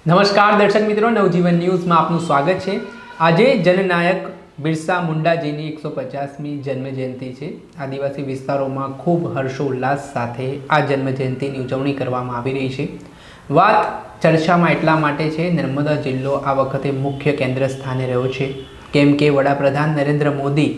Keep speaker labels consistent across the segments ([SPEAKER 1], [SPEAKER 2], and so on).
[SPEAKER 1] નમસ્કાર દર્શક મિત્રો, નવજીવન ન્યૂઝમાં આપનું સ્વાગત છે। આજે જનનાયક બિરસા મુંડાજીની 150મી જન્મજયંતિ છે। આદિવાસી વિસ્તારોમાં ખૂબ હર્ષોલ્લાસ સાથે આ જન્મજયંતિની ઉજવણી કરવામાં આવી રહી છે। વાત ચર્ચામાં એટલા માટે છે, નર્મદા જિલ્લો આ વખતે મુખ્ય કેન્દ્ર સ્થાને રહ્યો છે, કેમ કે વડાપ્રધાન નરેન્દ્ર મોદી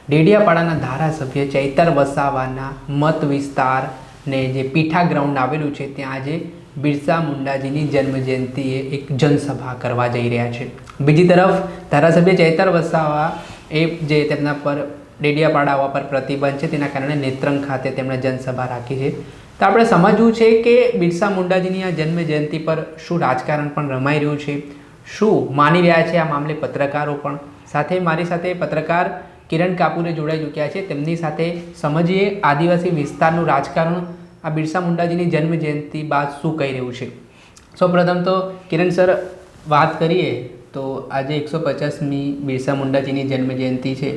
[SPEAKER 1] ડેડિયાપાડાના ધારાસભ્ય ચૈતર વસાવાના મત વિસ્તારને જે પીઠા ગ્રાઉન્ડ આવેલું છે ત્યાં આજે બિરસા મુંડાજીની જન્મજયંતિએ એક જનસભા કરવા જઈ રહ્યા છે। બીજી તરફ ધારાસભ્ય ચૈતર વસાવા એ જે તેમના પર ડેડિયાપાડા આવવા પર પ્રતિબંધ છે તેના કારણે નેત્રંગ ખાતે તેમણે જનસભા રાખી છે। તો આપણે સમજવું છે કે બિરસા મુંડાજીની આ જન્મજયંતિ પર શું રાજકારણ પણ રમાઈ રહ્યું છે, શું માની રહ્યા છે આ મામલે પત્રકારો પણ। સાથે મારી સાથે પત્રકાર કિરણ કાપુરે જોડાઈ ચૂક્યા છે, તેમની સાથે સમજીએ આદિવાસી વિસ્તારનું રાજકારણ આ બિરસા મુંડાજીની જન્મજયંતિ બાદ શું કહી રહ્યું છે। સૌપ્રથમ તો કિરણ સર, વાત કરીએ તો આજે 150મી બિરસા મુંડાજીની જન્મજયંતિ છે,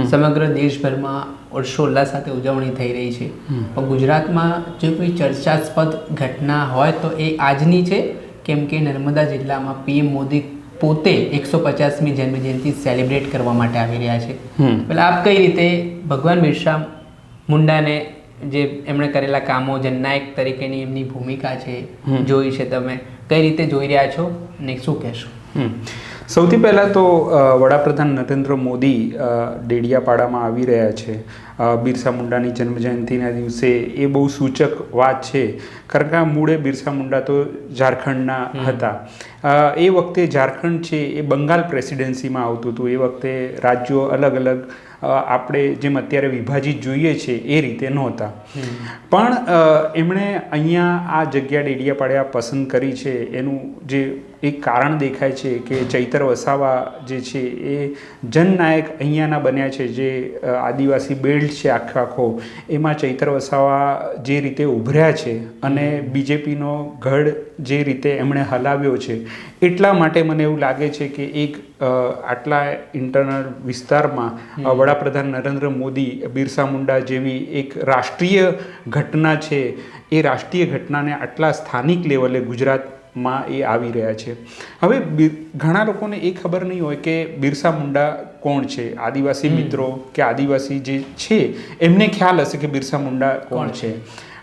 [SPEAKER 1] સમગ્ર દેશભરમાં હર્ષોલ્લાસ સાથે ઉજવણી થઈ રહી છે, પણ ગુજરાતમાં જો કોઈ ચર્ચાસ્પદ ઘટના હોય તો એ આજની છે, કેમ કે નર્મદા જિલ્લામાં પીએમ મોદી પોતે 150મી જન્મજયંતિ સેલિબ્રેટ કરવા માટે આવી રહ્યા છે। એટલે આપ કઈ રીતે ભગવાન બિરસા મુંડાને જે એમણે કરેલા કામો, જનનાયક તરીકેની એમની ભૂમિકા છે, જોઈ છે, તમે કઈ રીતે જોઈ રહ્યા છો ને શું કહેશો?
[SPEAKER 2] સૌથી પહેલાં તો વડાપ્રધાન નરેન્દ્ર મોદી ડેડિયાપાડામાં આવી રહ્યા છે બિરસા મુંડાની જન્મજયંતિના દિવસે, એ બહુ સૂચક વાત છે, કારણ કે મૂળે બિરસા મુંડા તો ઝારખંડના હતા। એ વખતે ઝારખંડ છે એ બંગાળ પ્રેસિડેન્સીમાં આવતું હતું। એ વખતે રાજ્યો અલગ અલગ આપણે જેમ અત્યારે વિભાજિત જોઈએ છે એ રીતે નહોતા, પણ એમણે અહીંયા આ જગ્યા ડેડિયાપાડા પસંદ કરી છે। એનું જે એક કારણ દેખાય છે કે ચૈતર વસાવા જે છે એ જનનાયક અહીંયાના બન્યા છે। જે આદિવાસી બેલ્ટ છે આખો એમાં ચૈતર વસાવા જે રીતે ઉભર્યા છે અને બીજેપીનો ગઢ જે રીતે એમણે હલાવ્યો છે, એટલા માટે મને એવું લાગે છે કે એક આટલા ઇન્ટરનલ વિસ્તારમાં વડાપ્રધાન નરેન્દ્ર મોદી બિરસા મુંડા જેવી એક રાષ્ટ્રીય ઘટના છે, એ રાષ્ટ્રીય ઘટનાને આટલા સ્થાનિક લેવલે ગુજરાતમાં એ આવી રહ્યા છે। હવે ઘણા લોકોને એ ખબર નહીં હોય કે બિરસા મુંડા કોણ છે। આદિવાસી મિત્રો કે આદિવાસી જે છે એમને ખ્યાલ હશે કે બિરસા મુંડા કોણ છે,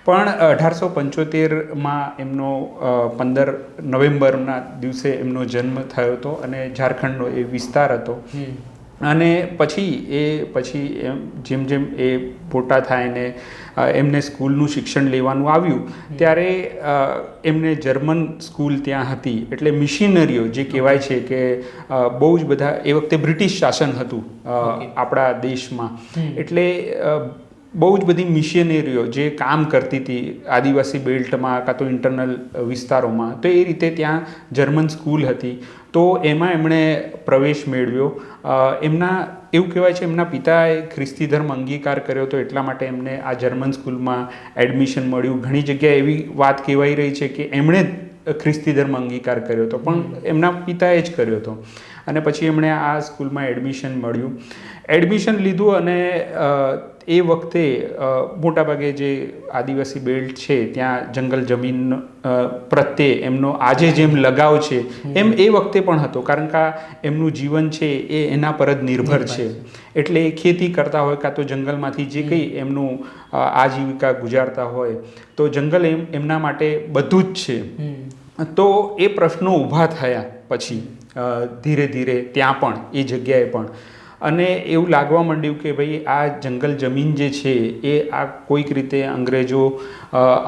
[SPEAKER 2] પણ 1875માં એમનો 15 નવેમ્બરના દિવસે એમનો જન્મ થયો હતો અને ઝારખંડનો એ વિસ્તાર હતો। અને પછી જેમ જેમ એ મોટા થાય ને એમને સ્કૂલનું શિક્ષણ લેવાનું આવ્યું ત્યારે એમને જર્મન સ્કૂલ ત્યાં હતી, એટલે મિશનરીઓ જે કહેવાય છે કે બહુ જ બધા, એ વખતે બ્રિટિશ શાસન હતું આપણા દેશમાં, એટલે બહુ જ બધી મિશનરીઓ જે કામ કરતી હતી આદિવાસી બેલ્ટમાં કાં તો ઇન્ટરનલ વિસ્તારોમાં, તો એ રીતે ત્યાં જર્મન સ્કૂલ હતી, તો એમાં એમણે પ્રવેશ મેળવ્યો। એમના એવું કહેવાય છે એમના પિતાએ ખ્રિસ્તી ધર્મ અંગીકાર કર્યો હતો, એટલા માટે એમને આ જર્મન સ્કૂલમાં એડમિશન મળ્યું। ઘણી જગ્યાએ એવી વાત કહેવાઈ રહી છે કે એમણે ખ્રિસ્તી ધર્મ અંગીકાર કર્યો હતો, પણ એમના પિતાએ જ કર્યો હતો। અને પછી એમણે આ સ્કૂલમાં એડમિશન મળ્યું, એડમિશન લીધું, અને એ વખતે મોટાભાગે જે આદિવાસી બેલ્ટ છે ત્યાં જંગલ જમીન પ્રત્યે એમનો આજે જેમ લગાવ છે એમ એ વખતે પણ હતો, કારણ કે એમનું જીવન છે એ એના પર જ નિર્ભર છે। એટલે એ ખેતી કરતા હોય કાં તો જંગલમાંથી જે કંઈ એમનું આજીવિકા ગુજારતા હોય, તો જંગલ એમના માટે બધું જ છે। તો એ પ્રશ્નો ઊભા થયા પછી ધીરે ધીરે ત્યાં પણ એ જગ્યાએ પણ, અને એવું લાગવા માંડ્યું કે ભાઈ આ જંગલ જમીન જે છે એ આ કોઈક રીતે અંગ્રેજો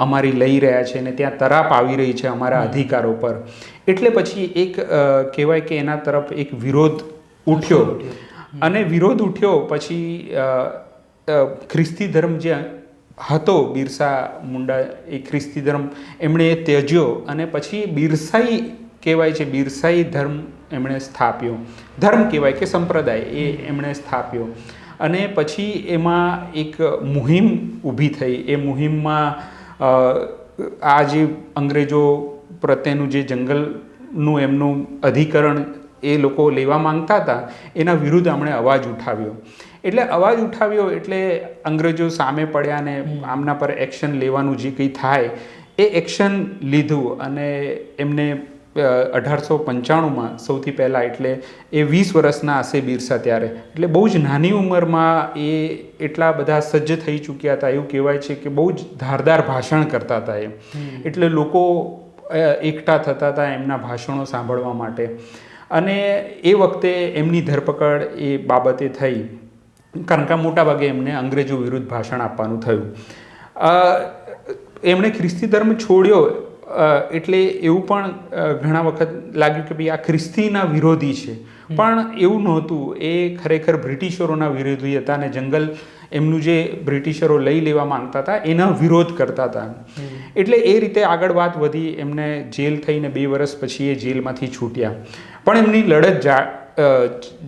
[SPEAKER 2] અમારી લઈ રહ્યા છે ને ત્યાં તરાપ આવી રહી છે અમારા અધિકારો પર, એટલે પછી એક કહેવાય કે એના તરફ એક વિરોધ ઉઠ્યો। અને વિરોધ ઉઠ્યો પછી ખ્રિસ્તી ધર્મ જે હતો, બિરસા મુંડા એ ખ્રિસ્તી ધર્મ એમણે ત્યજ્યો, અને પછી બિરસાઈ કહેવાય છે, બિરસાઈ ધર્મ એમણે સ્થાપ્યો, ધર્મ કહેવાય કે સંપ્રદાય એ એમણે સ્થાપ્યો। અને પછી એમાં એક મુહિમ ઊભી થઈ। એ મુહિમમાં આ જે અંગ્રેજો પ્રત્યેનું જે જંગલનું એમનું અધિકરણ એ લોકો લેવા માંગતા હતા એના વિરુદ્ધ એમણે અવાજ ઉઠાવ્યો। એટલે અવાજ ઉઠાવ્યો એટલે અંગ્રેજો સામે પડ્યા ને આમના પર એક્શન લેવાનું જે કંઈ થાય એ એક્શન લીધું અને એમને 1895માં સૌથી પહેલાં, એટલે એ 20 વર્ષના હશે બિરસા ત્યારે. એટલે બહુ જ નાની ઉંમરમાં એ એટલા બધા સજ્જ થઈ ચૂક્યા હતા. એવું કહેવાય છે કે બહુ જ ધારદાર ભાષણ કરતા હતા એ. એટલે લોકો એકઠા થતા હતા એમના ભાષણો સાંભળવા માટે. અને એ વખતે એમની ધરપકડ એ બાબતે થઈ, કારણ કે મોટાભાગે એમને અંગ્રેજો વિરુદ્ધ ભાષણ આપવાનું થયું. એમણે ખ્રિસ્તી ધર્મ છોડ્યો એટલે એવું પણ ઘણા વખત લાગ્યું કે ભાઈ આ ખ્રિસ્તીના વિરોધી છે, પણ એવું નહોતું. એ ખરેખર બ્રિટિશરોના વિરોધી હતા અને જંગલ એમનું જે બ્રિટિશરો લઈ લેવા માંગતા હતા એના વિરોધ કરતા હતા. એટલે એ રીતે આગળ વાત વધી. એમને જેલ થઈને 2 વર્ષ પછી એ જેલમાંથી છૂટ્યા, પણ એમની લડત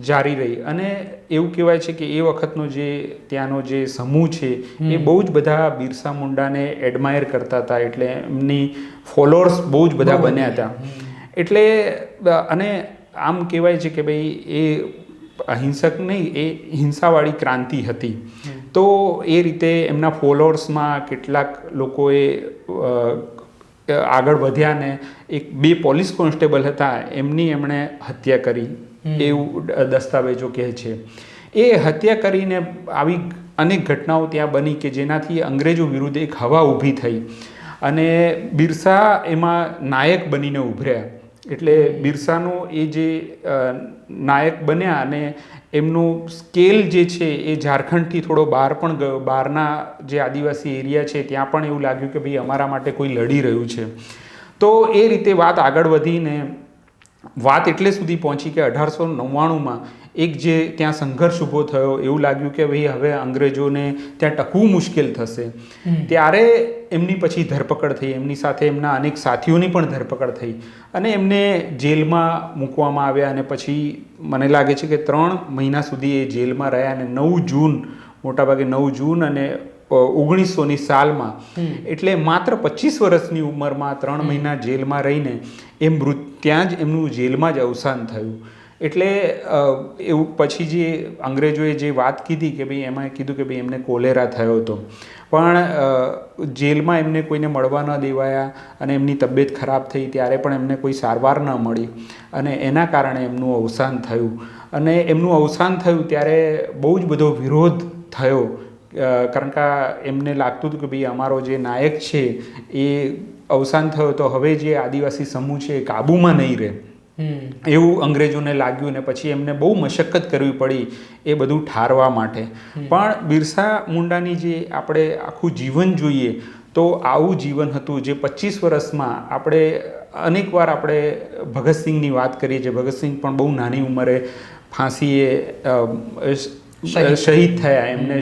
[SPEAKER 2] જારી રહી. અને એવું કહેવાય છે કે એ વખતનો જે ત્યાંનો જે સમૂહ છે એ બહુ જ બધા બિરસા મુંડાને એડમાયર કરતા હતા. એટલે એમની ફોલોઅર્સ બહુ જ બધા બન્યા હતા. એટલે અને આમ કહેવાય છે કે ભાઈ એ અહિંસક નહીં, એ હિંસાવાળી ક્રાંતિ હતી. તો એ રીતે એમના ફોલોઅર્સમાં કેટલાક લોકોએ આગળ વધ્યા ને 2 પોલીસ કોન્સ્ટેબલ હતા એમની એમણે હત્યા કરી, એવું દસ્તાવેજો કહે છે. એ હત્યા કરીને આવી અનેક ઘટનાઓ ત્યાં બની કે જેનાથી અંગ્રેજો વિરુદ્ધ એક હવા ઊભી થઈ અને બિરસા એમાં નાયક બનીને ઉભર્યા. એટલે બિરસાનો એ જે નાયક બન્યા અને એમનું સ્કેલ જે છે એ ઝારખંડથી થોડો બહાર પણ ગયો. બહારના જે આદિવાસી એરિયા છે ત્યાં પણ એવું લાગ્યું કે ભાઈ અમારા માટે કોઈ લડી રહ્યું છે. તો એ રીતે વાત આગળ વધીને વાત એટલે સુધી પહોંચી કે 1899માં એક જે ત્યાં સંઘર્ષ ઊભો થયો. એવું લાગ્યું કે ભાઈ હવે અંગ્રેજોને ત્યાં ટકવું મુશ્કેલ થશે. ત્યારે એમની પછી ધરપકડ થઈ. એમની સાથે એમના અનેક સાથીઓની પણ ધરપકડ થઈ અને એમને જેલમાં મૂકવામાં આવ્યા. અને પછી મને લાગે છે કે 3 મહિના સુધી એ જેલમાં રહ્યા અને 9 જૂન, મોટાભાગે 9 જૂન અને 1900ની સાલમાં, એટલે માત્ર 25 વર્ષની ઉંમરમાં 3 મહિના જેલમાં રહીને એ ત્યાં જ એમનું જેલમાં જ અવસાન થયું. એટલે એવું પછી જે અંગ્રેજોએ જે વાત કીધી કે ભાઈ એમાં કીધું કે ભાઈ એમને કોલેરા થયો હતો, પણ જેલમાં એમને કોઈને મળવા ન દેવાયા અને એમની તબિયત ખરાબ થઈ ત્યારે પણ એમને કોઈ સારવાર ન મળી અને એના કારણે એમનું અવસાન થયું. અને એમનું અવસાન થયું ત્યારે બહુ જ બધો વિરોધ થયો, કારણ કે એમને લાગતું હતું કે ભાઈ અમારો જે નાયક છે એ અવસાન થયો તો હવે જે આદિવાસી સમૂહ છે એ કાબૂમાં નહીં રહે, એવું અંગ્રેજોને લાગ્યું. ને પછી એમને બહુ મશક્કત કરવી પડી એ બધું ઠારવા માટે. પણ બિરસા મુંડાની જે આપણે આખું જીવન જોઈએ તો આવું જીવન હતું જે 25 વર્ષમાં આપણે અનેકવાર આપણે ભગતસિંહની વાત કરીએ છીએ. ભગતસિંહ પણ બહુ નાની ઉંમરે ફાંસીએ શહીદ થયા એમને.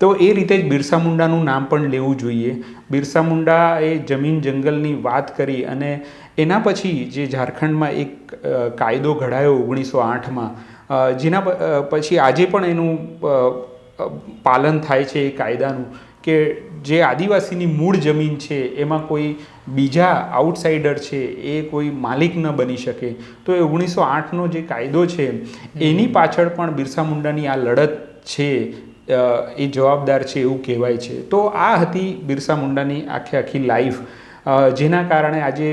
[SPEAKER 2] તો એ રીતે જ બિરસા મુંડાનું નામ પણ લેવું જોઈએ. બિરસા મુંડા એ જમીન જંગલની વાત કરી અને એના પછી જે ઝારખંડમાં એક કાયદો ઘડાયો 1908માં, જેના પછી આજે પણ એનું પાલન થાય છે એ કાયદાનું, કે જે આદિવાસીની મૂળ જમીન છે એમાં કોઈ બીજા આઉટસાઇડર છે એ કોઈ માલિક ન બની શકે. તો એ 1908નો જે કાયદો છે એની પાછળ પણ બિરસા મુંડાની આ લડત છે એ જવાબદાર છે એવું કહેવાય છે. તો આ હતી બિરસા મુંડાની આખી લાઈફ, જેના કારણે આજે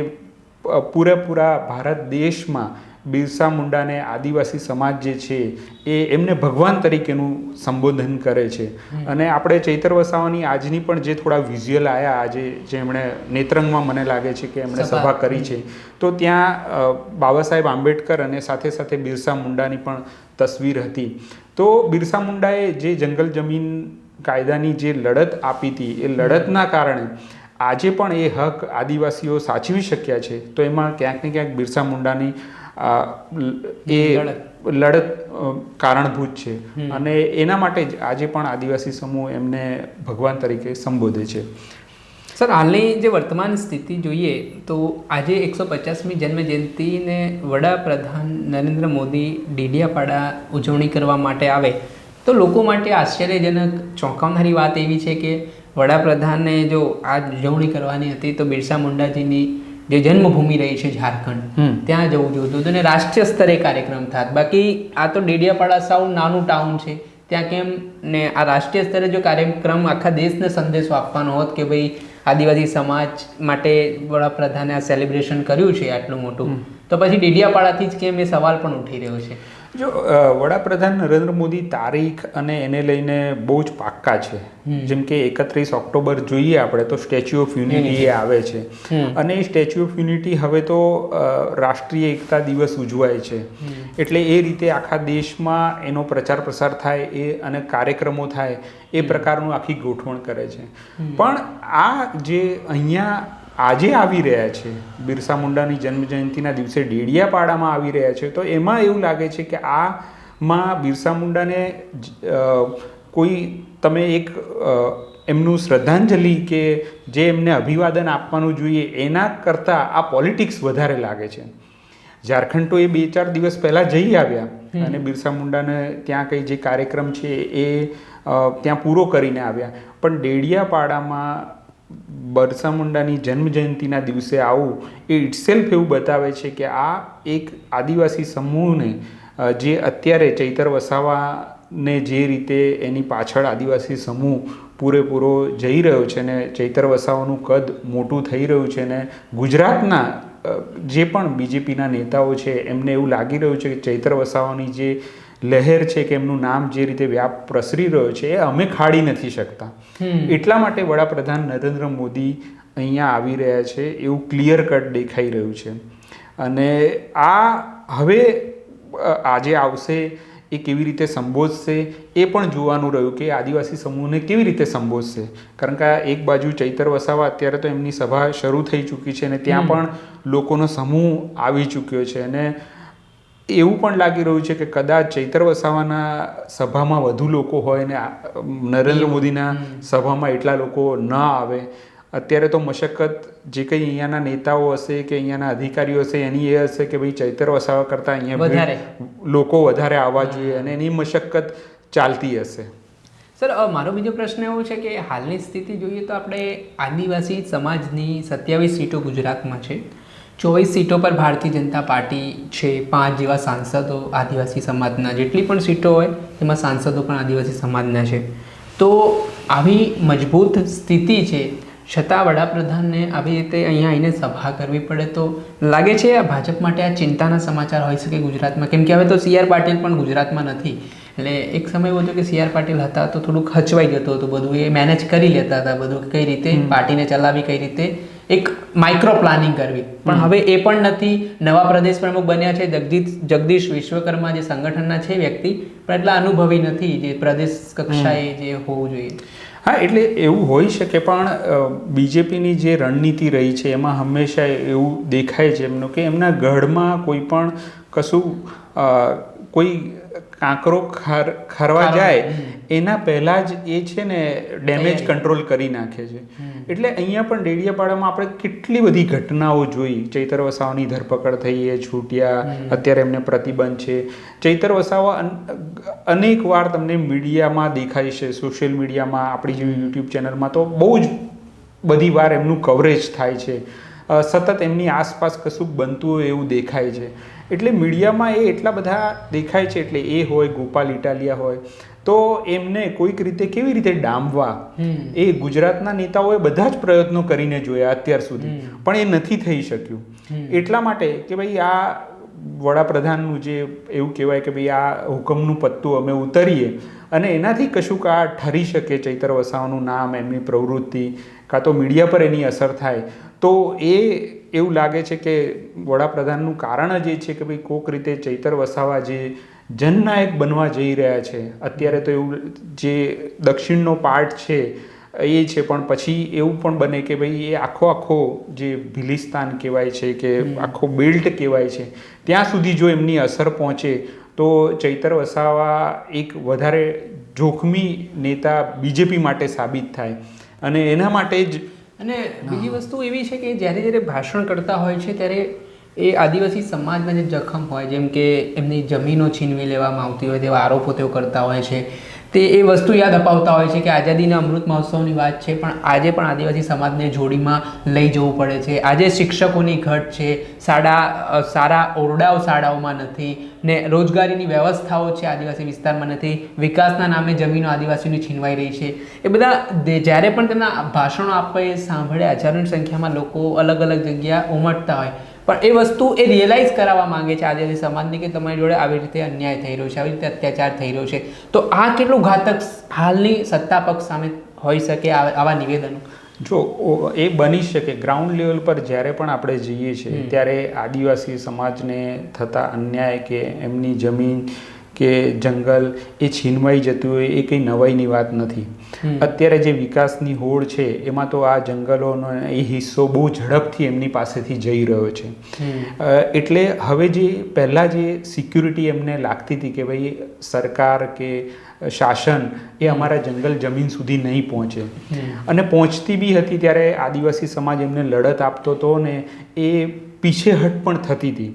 [SPEAKER 2] પૂરેપૂરા ભારત દેશમાં બિરસા મુંડાને આદિવાસી સમાજ જે છે એ એમને ભગવાન તરીકેનું સંબોધન કરે છે. અને આપણે ચૈતર વસાવાની આજની પણ જે થોડા વિઝ્યુઅલ આવ્યા આજે, જે એમણે નેત્રંગમાં મને લાગે છે કે એમણે સભા કરી છે, તો ત્યાં બાબા સાહેબ આંબેડકર અને સાથે સાથે બિરસા મુંડાની પણ તસવીર હતી. તો બિરસા મુંડાએ જે જંગલ જમીન કાયદાની જે લડત આપી હતી એ લડતના કારણે આજે પણ એ હક આદિવાસીઓ સાચવી શક્યા છે. તો એમાં ક્યાંક ને ક્યાંક બિરસા મુંડાની એ લડત કારણભૂત છે અને એના માટે જ આજે પણ આદિવાસી સમૂહ એમને ભગવાન તરીકે સંબોધે છે.
[SPEAKER 1] સર, હાલની જે વર્તમાન સ્થિતિ જોઈએ તો આજે 150મી જન્મ જયંતિને વડાપ્રધાન નરેન્દ્ર મોદી ડેડિયાપાડા ઉજવણી કરવા માટે આવે તો લોકો માટે આશ્ચર્યજનક ચોંકાવનારી વાત એવી છે કે વડાપ્રધાનને જો આ ઉજવણી કરવાની હતી તો બિરસા મુંડાજીની જે જન્મભૂમિ રહી છે ઝારખંડ, ત્યાં જવું જોઈતું હતું અને રાષ્ટ્રીય સ્તરે કાર્યક્રમ થાત. બાકી આ તો ડેડિયાપાડા સાવ નાનું ટાઉન છે, ત્યાં કેમ ને આ રાષ્ટ્રીય સ્તરે જો કાર્યક્રમ આખા દેશને સંદેશો આપવાનો હોત કે ભાઈ આદિવાસી સમાજ માટે વડાપ્રધાને આ સેલિબ્રેશન કર્યું છે આટલું મોટું, તો પછી ડેડિયાપાડાથી જ કેમ એ સવાલ પણ ઉઠી રહ્યો છે.
[SPEAKER 2] જો વડાપ્રધાન નરેન્દ્ર મોદી તારીખ અને એને લઈને બહુ જ પાક્કા છે. જેમ કે 31 ઓક્ટોબર જોઈએ આપણે તો સ્ટેચ્યુ ઓફ યુનિટી આવે છે, અને એ સ્ટેચ્યુ ઓફ યુનિટી હવે તો રાષ્ટ્રીય એકતા દિવસ ઉજવાય છે. એટલે એ રીતે આખા દેશમાં એનો પ્રચાર પ્રસાર થાય એ અને કાર્યક્રમો થાય એ પ્રકારનું આખી ગોઠવણ કરે છે. પણ આ જે અહીંયા આજે આવી રહ્યા છે બિરસા મુંડાની જન્મજયંતિના દિવસે ડેડિયાપાડામાં આવી રહ્યા છે, તો એમાં એવું લાગે છે કે આમાં બિરસા મુંડાને કોઈ તમે એક એમનું શ્રદ્ધાંજલિ કે જે એમને અભિવાદન આપવાનું જોઈએ એના કરતાં આ પોલિટિક્સ વધારે લાગે છે. ઝારખંડ તો એ 2-4 દિવસ પહેલાં જઈ આવ્યા અને બિરસા મુંડાને ત્યાં કંઈ જે કાર્યક્રમ છે એ ત્યાં પૂરો કરીને આવ્યા, પણ ડેડિયાપાડામાં બિરસા મુંડાની જન્મજયંતિના દિવસે આવું એ ઇટસેલ્ફ એવું બતાવે છે કે આ એક આદિવાસી સમૂહને જે અત્યારે ચૈતર વસાવાને જે રીતે એની પાછળ આદિવાસી સમૂહ પૂરેપૂરો જઈ રહ્યો છે ને ચૈતર વસાવાનું કદ મોટું થઈ રહ્યું છે ને ગુજરાતના જે પણ બીજેપીના નેતાઓ છે એમને એવું લાગી રહ્યું છે કે ચૈતર વસાવાની જે લહેર છે કે એમનું નામ જે રીતે વ્યાપ પ્રસરી રહ્યો છે એ અમે ખાડી નથી શકતા. એટલા માટે વડાપ્રધાન નરેન્દ્ર મોદી અહીંયા આવી રહ્યા છે એવું ક્લિયર કટ દેખાઈ રહ્યું છે. અને આ હવે આજે આવશે એ કેવી રીતે સંબોધશે એ પણ જોવાનું રહ્યું કે આદિવાસી સમૂહને કેવી રીતે સંબોધશે. કારણ કે એક બાજુ ચૈતર વસાવા અત્યારે તો એમની સભા શરૂ થઈ ચૂકી છે અને ત્યાં પણ લોકોનો સમૂહ આવી ચૂક્યો છે, અને એવું પણ લાગી રહ્યું છે કે કદાચ ચૈતર વસાવાના સભામાં વધુ લોકો હોય ને નરેન્દ્ર મોદીના સભામાં એટલા લોકો ન આવે. અત્યારે તો મશક્કત જે કંઈ અહીંયાના નેતાઓ હશે કે અહીંયાના અધિકારીઓ હશે એની એ હશે કે ભાઈ ચૈતર વસાવા કરતાં અહીંયા લોકો વધારે આવવા જોઈએ અને એની મશક્કત ચાલતી હશે.
[SPEAKER 1] સર, મારો બીજો પ્રશ્ન એવો છે કે હાલની સ્થિતિ જોઈએ તો આપણે આદિવાસી સમાજની 27 સીટો ગુજરાતમાં છે, 24 સીટો પર ભારતીય જનતા પાર્ટી છે, 5 જેવા સાંસદો આદિવાસી સમાજના, જેટલી પણ સીટો હોય તેમાં સાંસદો પણ આદિવાસી સમાજના છે. તો આવી મજબૂત સ્થિતિ છે છતાં વડાપ્રધાનને આવી રીતે અહીંયા આવીને સભા કરવી પડે તો લાગે છે આ ભાજપ માટે આ ચિંતાના સમાચાર હોઈ શકે ગુજરાતમાં? કેમ કે હવે તો CR પાટીલ પણ ગુજરાતમાં નથી, એટલે એક સમય એવો હતો કે CR પાટીલ હતા તો થોડુંક હચવાઈ જતું હતું બધું, એ મેનેજ કરી લેતા હતા બધું, કઈ રીતે પાર્ટીને ચલાવવી, કઈ રીતે એક માઇક્રો પ્લાનિંગ કરવી. પણ હવે એ પણ નથી. નવા પ્રદેશ પ્રમુખ બન્યા છે જગદીશ વિશ્વકર્મા, જે સંગઠનના છે વ્યક્તિ, પણ એટલા અનુભવી નથી જે પ્રદેશ કક્ષાએ જે હોવું જોઈએ.
[SPEAKER 2] હા, એટલે એવું હોઈ શકે, પણ બીજેપીની જે રણનીતિ રહી છે એમાં હંમેશા એવું દેખાય છે એમનું કે એમના ગઢમાં કોઈ પણ કશું કોઈ કાંકરો ખરવા જાય એના પહેલાં જ એ છે ને ડેમેજ કંટ્રોલ કરી નાખે છે. એટલે અહીંયા પણ ડેડિયાપાડામાં આપણે કેટલી બધી ઘટનાઓ જોઈ. ચૈતર વસાવાની ધરપકડ થઈ, એ છૂટ્યા, અત્યારે એમને પ્રતિબંધ છે. ચૈતર વસાવા અનેક વાર તમને મીડિયામાં દેખાય છે, સોશિયલ મીડિયામાં, આપણી જેવી યુટ્યુબ ચેનલમાં તો બહુ જ બધી વાર એમનું કવરેજ થાય છે. સતત એમની આસપાસ કશુંક બનતું હોય એવું દેખાય છે. એટલે મીડિયામાં એ એટલા બધા દેખાય છે. એટલે એ હોય, ગોપાલ ઇટાલિયા હોય, તો એમને કોઈક રીતે કેવી રીતે ડામવા એ ગુજરાતના નેતાઓએ બધા જ પ્રયત્નો કરીને જોયા અત્યાર સુધી, પણ એ નથી થઈ શક્યું. એટલા માટે કે ભાઈ આ વડાપ્રધાનનું જે એવું કહેવાય કે ભાઈ આ હુકમનું પત્તું અમે ઉતરીએ અને એનાથી કશુંક આ ઠરી શકે, ચૈતર વસાવાનું નામ, એમની પ્રવૃત્તિ, કાં તો મીડિયા પર એની અસર થાય, તો એ એવું લાગે છે કે વડાપ્રધાનનું કારણ જ એ છે કે ભાઈ કોઈક રીતે ચૈતર વસાવા જે જનનાયક બનવા જઈ રહ્યા છે અત્યારે, તો એવું જે દક્ષિણનો પાર્ટ છે એ છે, પણ પછી એવું પણ બને કે ભાઈ એ આખો જે ભિલિસ્તાન કહેવાય છે કે આખો બેલ્ટ કહેવાય છે ત્યાં સુધી જો એમની અસર પહોંચે તો ચૈતર વસાવા એક વધારે જોખમી નેતા બીજેપી માટે સાબિત થાય. અને એના માટે જ
[SPEAKER 1] અને બીજી વસ્તુ એવી છે કે જ્યારે ભાષણ કરતા હોય છે ત્યારે એ આદિવાસી સમાજના જે જખમ હોય, જેમ કે એમની જમીનો છીનવી લેવામાં આવતી હોય તેવા આરોપો તેઓ કરતા હોય છે, તે એ વસ્તુ યાદ અપાવતા હોય છે કે આઝાદીના અમૃત મહોત્સવની વાત છે, પણ આજે પણ આદિવાસી સમાજને જોડીમાં લઈ જવું પડે છે. આજે શિક્ષકોની ઘટ છે, સારા ઓરડાઓ શાળાઓમાં નથી, ને રોજગારીની વ્યવસ્થાઓ છે આદિવાસી વિસ્તારમાં નથી, વિકાસના નામે જમીનો આદિવાસીઓની છીનવાઈ રહી છે. એ બધા જ્યારે પણ તેમના ભાષણો આપવા એ સાંભળ્યા, હજારોની સંખ્યામાં લોકો અલગ અલગ જગ્યા ઉમટતા હોય, પણ એ વસ્તુ એ રિયલાઇઝ કરાવવા માંગે છે આદિવાસી સમાજને કે તમારી જોડે આવી રીતે અન્યાય થઈ રહ્યો છે, આવી રીતે અત્યાચાર થઈ રહ્યો છે. તો આ કેટલું ઘાતક હાલની સત્તા પક્ષ સામે હોઈ શકે આવા નિવેદનો?
[SPEAKER 2] જો એ બની શકે, ગ્રાઉન્ડ લેવલ પર જ્યારે પણ આપણે જઈએ છીએ ત્યારે આદિવાસી સમાજને થતા અન્યાય કે એમની જમીન કે જંગલ એ છીનવાઈ જતું હોય એ કંઈ નવાઈની વાત નથી. અત્યારે જે વિકાસની હોડ છે એમાં તો આ જંગલોનો એ હિસ્સો બહુ ઝડપથી એમની પાસેથી જઈ રહ્યો છે. એટલે હવે જે પહેલાં જે સિક્યુરિટી એમને લાગતી હતી કે ભાઈ સરકાર કે શાસન એ અમારા જંગલ જમીન સુધી નહીં પહોંચે, અને પહોંચતી બી હતી ત્યારે આદિવાસી સમાજ એમને લડત આપતો હતો ને એ પીછેહટ પણ થતી હતી.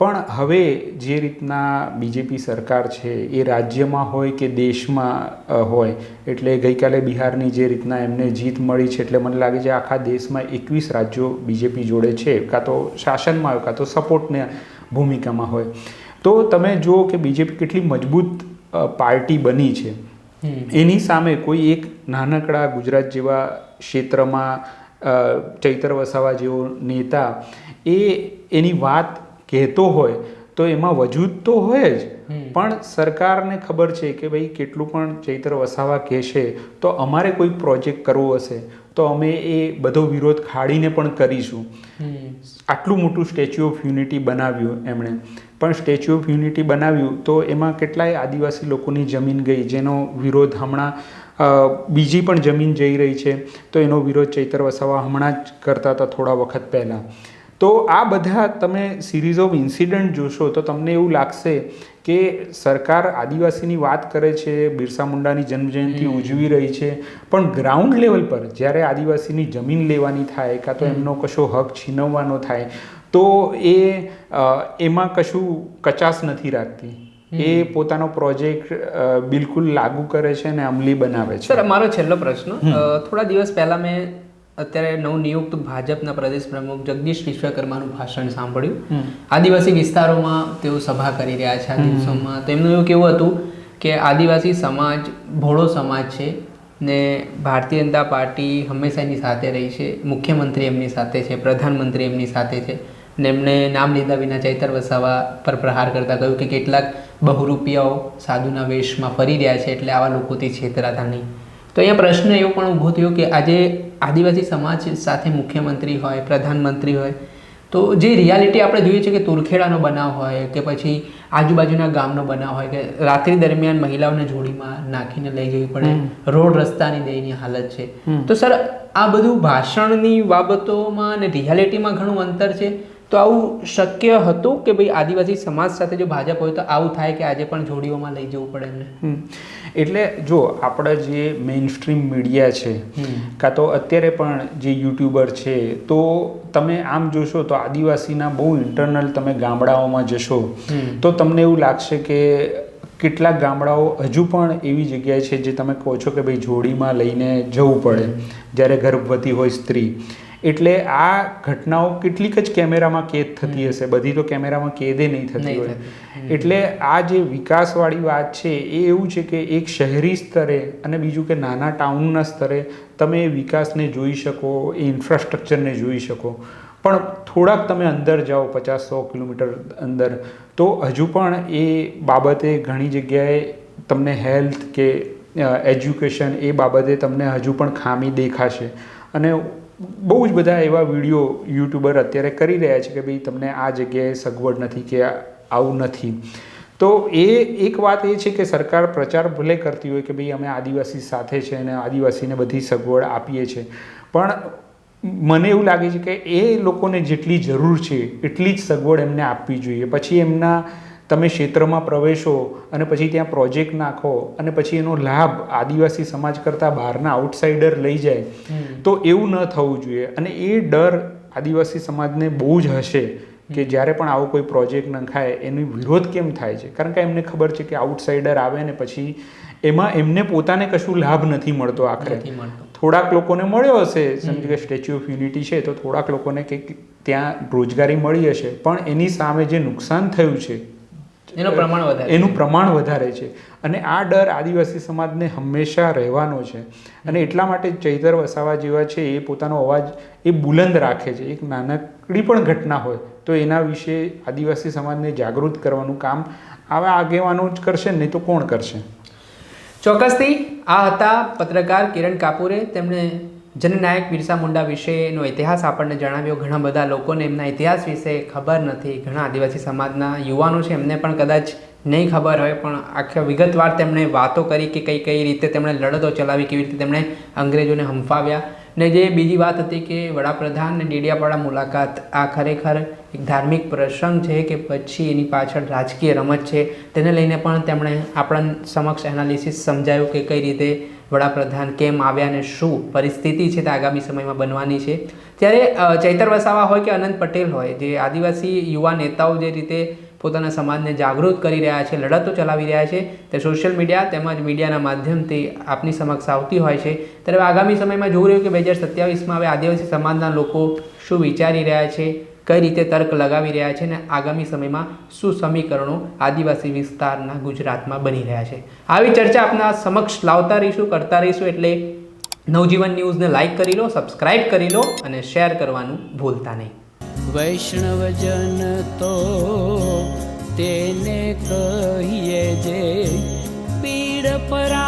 [SPEAKER 2] પણ હવે જે રીતના બીજેપી સરકાર છે એ રાજ્યમાં હોય કે દેશમાં હોય, એટલે ગઈકાલે બિહારની જે રીતના એમને જીત મળી છે એટલે મને લાગે છે આખા દેશમાં 21 રાજ્યો બીજેપી જોડે છે, કાં તો શાસનમાં હોય કાં તો સપોર્ટને ભૂમિકામાં હોય. તો તમે જુઓ કે બીજેપી કેટલી મજબૂત પાર્ટી બની છે. એની સામે કોઈ એક નાનકડા ગુજરાત જેવા ક્ષેત્રમાં ચૈતર વસાવા જેવો નેતા એની વાત કહેતો હોય તો એમાં વજૂદ તો હોય જ, પણ સરકારને ખબર છે કે ભાઈ કેટલું પણ ચૈતર વસાવા કહેશે તો અમારે કોઈ પ્રોજેક્ટ કરવો હશે તો અમે એ બધો વિરોધ ખાડીને પણ કરીશું. આટલું મોટું સ્ટેચ્યુ ઓફ યુનિટી બનાવ્યું એમણે, પણ સ્ટેચ્યુ ઓફ યુનિટી બનાવ્યું તો એમાં કેટલાય આદિવાસી લોકોની જમીન ગઈ, જેનો વિરોધ હમણાં બીજી પણ જમીન જઈ રહી છે, તો એનો વિરોધ ચૈતર વસાવા હમણાં જ કરતા હતા થોડા વખત પહેલાં. તો આ બધા તમે સિરીઝ ઓફ ઇન્સિડન્ટ જોશો તો તમને એવું લાગશે કે સરકાર આદિવાસીની વાત કરે છે, બિરસા મુંડાની જન્મજયંતિ ઉજવી રહી છે, પણ ગ્રાઉન્ડ લેવલ પર જ્યારે આદિવાસીની જમીન લેવાની થાય કાં તો એમનો કશો હક છીનવવાનો થાય તો એમાં કશું કચાશ નથી રાખતી. એ પોતાનો પ્રોજેક્ટ બિલકુલ લાગુ કરે છે અને અમલી બનાવે છે.
[SPEAKER 1] સર, મારો છેલ્લો પ્રશ્ન, થોડા દિવસ પહેલાં મેં અત્યારે નવનિયુક્ત ભાજપના પ્રદેશ પ્રમુખ જગદીશ વિશ્વકર્માનું ભાષણ સાંભળ્યું. આદિવાસી વિસ્તારોમાં તેઓ સભા કરી રહ્યા છે આ દિવસોમાં. તો એમનું એવું કેવું હતું કે આદિવાસી સમાજ ભોળો સમાજ છે ને ભારતીય જનતા પાર્ટી હંમેશા એની સાથે રહી છે, મુખ્યમંત્રી એમની સાથે છે, પ્રધાનમંત્રી એમની સાથે છે, ને એમણે નામ લીધા વિના ચૈતર વસાવા પર પ્રહાર કરતા કહ્યું કે કેટલાક બહુરૂપિયાઓ સાધુના વેશમાં ફરી રહ્યા છે એટલે આવા લોકોથી છેતરાતા નહીં. તો અહીંયા પ્રશ્ન એવો પણ ઊભો થયો કે આજે આદિવાસી સમાજ સાથે મુખ્યમંત્રી હોય, પ્રધાનમંત્રી હોય, તો જે રિયાલિટી આપણે જોઈએ છે કે તુરખેડાનો બનાવ હોય કે પછી આજુબાજુના ગામનો બનાવ હોય કે રાત્રિ દરમિયાન મહિલાઓને જોડીમાં નાખીને લઈ જવી પડે, રોડ રસ્તાની દયનીય હાલત છે. તો સર, આ બધું ભાષણની બાબતોમાં અને રિયાલિટીમાં ઘણું અંતર છે. તો આવું શક્ય હતું કે ભાઈ આદિવાસી સમાજ સાથે જો ભાજપ હોય તો આવું થાય કે આજે પણ જોડીઓમાં લઈ જવું પડે એમને?
[SPEAKER 2] એટલે જો આપણા જે મેઇન સ્ટ્રીમ મીડિયા છે કાં તો અત્યારે પણ જે યુટ્યુબર છે, તો તમે આમ જોશો તો આદિવાસીના બહુ ઇન્ટરનલ તમે ગામડાઓમાં જશો તો તમને એવું લાગશે કે કેટલાક ગામડાઓ હજુ પણ એવી જગ્યાએ છે જે તમે કહો છો કે ભાઈ જોડીમાં લઈને જવું પડે જ્યારે ગર્ભવતી હોય સ્ત્રી. એટલે આ ઘટનાઓ કેટલીક જ કેમેરામાં કેદ થતી હશે, બધી તો કેમેરામાં કેદે નહીં થતી હોય. એટલે આ જે વિકાસવાળી વાત છે એ એવું છે કે એક શહેરી સ્તરે અને બીજું કે નાના ટાઉનના સ્તરે તમે એ વિકાસને જોઈ શકો, એ ઇન્ફ્રાસ્ટ્રક્ચરને જોઈ શકો, પણ થોડાક તમે અંદર જાઓ 50-100 કિલોમીટર અંદર તો હજુ પણ એ બાબતે ઘણી જગ્યાએ તમને હેલ્થ કે એજ્યુકેશન એ બાબતે તમને હજુ પણ ખામી દેખાશે. અને બહુ જ બધા એવા વિડીયો યુટ્યુબર અત્યારે કરી રહ્યા છે કે ભાઈ તમને આ જગ્યાએ સગવડ નથી કે આવું નથી. તો એ એક વાત એ છે કે સરકાર પ્રચાર ભલે કરતી હોય કે ભાઈ અમે આદિવાસી સાથે છે અને આદિવાસીને બધી સગવડ આપીએ છીએ, પણ મને એવું લાગે છે કે એ લોકોને જેટલી જરૂર છે એટલી જ સગવડ એમને આપવી જોઈએ. પછી એમના તમે ક્ષેત્રમાં પ્રવેશો અને પછી ત્યાં પ્રોજેક્ટ નાખો અને પછી એનો લાભ આદિવાસી સમાજ કરતાં બહારના આઉટસાઇડર લઈ જાય તો એવું ન થવું જોઈએ. અને એ ડર આદિવાસી સમાજને બહુ જ હશે કે જ્યારે પણ આવો કોઈ પ્રોજેક્ટ નખાય એનો વિરોધ કેમ થાય છે, કારણ કે એમને ખબર છે કે આઉટસાઇડર આવે ને પછી એમાં એમને પોતાને કશું લાભ નથી મળતો. આખરે થોડાક લોકોને મળ્યો હશે, સમજી કે સ્ટેચ્યુ ઓફ યુનિટી છે તો થોડાક લોકોને કંઈક ત્યાં રોજગારી મળી હશે, પણ એની સામે જે નુકસાન થયું છે એનું પ્રમાણ વધારે છે. અને આ ડર આદિવાસી સમાજને હંમેશા રહેવાનો છે. અને એટલા માટે ચૈતર વસાવા જેવા છે એ પોતાનો અવાજ એ બુલંદ રાખે છે. એક નાનકડી પણ ઘટના હોય તો એના વિશે આદિવાસી સમાજને જાગૃત કરવાનું કામ આવા આગેવાનો જ કરશે, નહીં તો કોણ કરશે?
[SPEAKER 1] ચોક્કસથી આ હતા પત્રકાર કિરણ કાપુરે. તેમણે જનનાયક બિરસા મુંડા વિશેનો ઇતિહાસ આપણને જણાવ્યો. ઘણા બધા લોકોને એમના ઇતિહાસ વિશે ખબર નથી. ઘણા આદિવાસી સમાજના યુવાનો છે એમને પણ કદાચ નહીં ખબર હોય, પણ આખા વિગતવાર તેમણે વાતો કરી કે કઈ રીતે તેમણે લડતો ચલાવી, કેવી રીતે તેમણે અંગ્રેજોને હંફાવ્યા. ને જે બીજી વાત હતી કે વડાપ્રધાન ડેડિયાપાડા મુલાકાત આ ખરેખર એક ધાર્મિક પ્રસંગ છે કે પછી એની પાછળ રાજકીય રમત છે, તેને લઈને પણ તેમણે આપણા સમક્ષ એનાલિસિસ સમજાયું કે કઈ રીતે વડાપ્રધાન કેમ આવ્યા અને શું પરિસ્થિતિ છે તે આગામી સમયમાં બનવાની છે. ત્યારે ચૈતર વસાવા હોય કે અનંત પટેલ હોય, જે આદિવાસી યુવા નેતાઓ જે રીતે પોતાના સમાજને જાગૃત કરી રહ્યા છે, લડતો ચલાવી રહ્યા છે, તે સોશિયલ મીડિયા તેમજ મીડિયાના માધ્યમથી આપની સમક્ષ આવતી હોય છે. ત્યારે આગામી સમયમાં જોવું રહ્યું કે 2027માં હવે આદિવાસી સમાજના લોકો શું વિચારી રહ્યા છે, કઈ રીતે તર્ક લગાવી રહ્યા છે, અને આગામી સમયમાં શું સમીકરણો આદિવાસી વિસ્તારના ગુજરાતમાં બની રહ્યા છે. આવી ચર્ચા આપના સમક્ષ લાવતા રહીશું, કરતા રહીશું. એટલે નવજીવન ન્યૂઝને લાઇક કરી લો, સબસ્ક્રાઇબ કરી લો અને શેર કરવાનું ભૂલતા નહીં.
[SPEAKER 3] વૈષ્ણવજન તો તેને કહીએ જે પીડ પરા